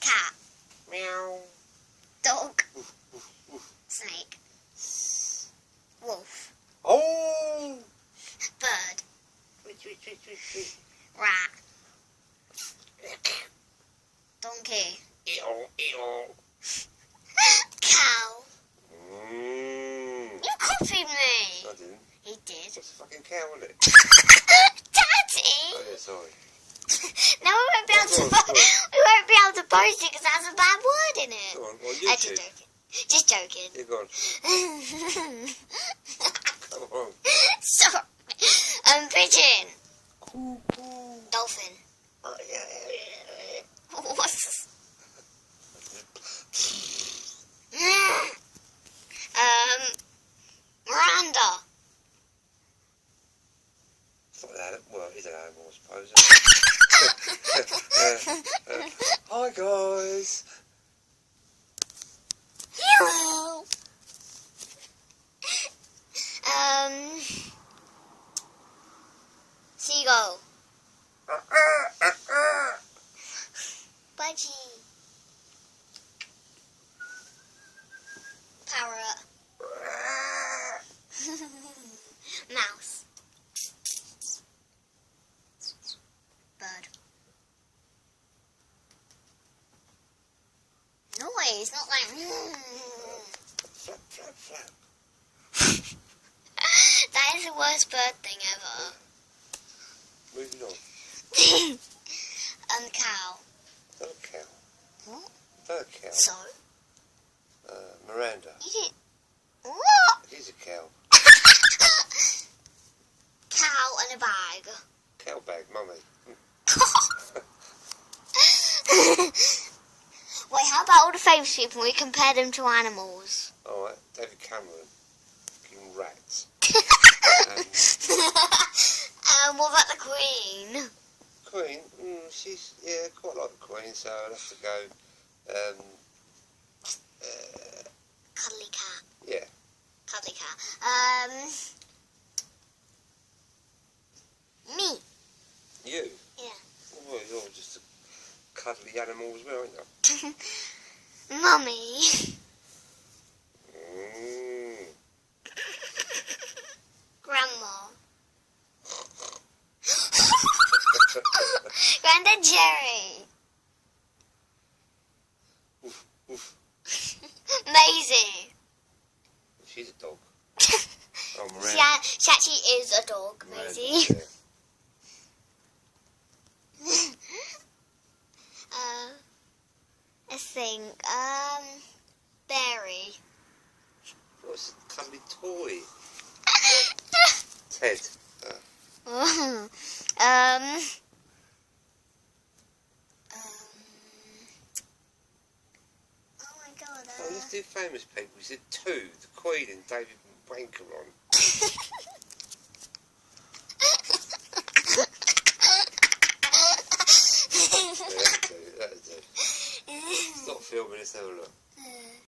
Cat. Meow. Dog. Snake. Wolf. Oh! Bird. Tweet. Rat. Donkey. Ew. Cow. Mmm. You copied me. I didn't. He did. It's a fucking cow, isn't it? Daddy. Oh, yeah, sorry. Now we won't be able to. Go on. We won't be able to post it because that's a bad word in it. Go on, well, Just YouTube. joking. Just joking. You're gone. Come on. Sorry. Pigeon. Cool. Dolphin. Oh, yeah. What's Miranda. It's not that. Well, he's an animal, I suppose. Hi, guys. Hello. Seagull. Budgie. Parrot. Mouse. Bird. Noise, not like. Flap. That is the worst bird thing ever. Moving on. Cow. Not a cow. What? Not a cow. So? Miranda. You did. What? It is a cow. Cow and a bag. Cow bag, mummy. Wait, how about all the famous people? We compare them to animals. Alright, David Cameron. Fucking rats. What about the Queen? Queen, she's, quite like the Queen, so I'll have to go, Cuddly cat. yeah. Cuddly cat. Me. You? Yeah. Well, you're just a cuddly animal as well, aren't you? Mummy. Grandma. Grandad Jerry. Oof. Maisie. She's a dog. Oh, Miranda. She actually is a dog, Maisie. Miranda, Let's think. Berry. What's a cuddly toy? Ted. Oh my god. Oh, let's do famous people. We said two. The Queen and David Wankeron. That'll do. Stop filming, let's have a look.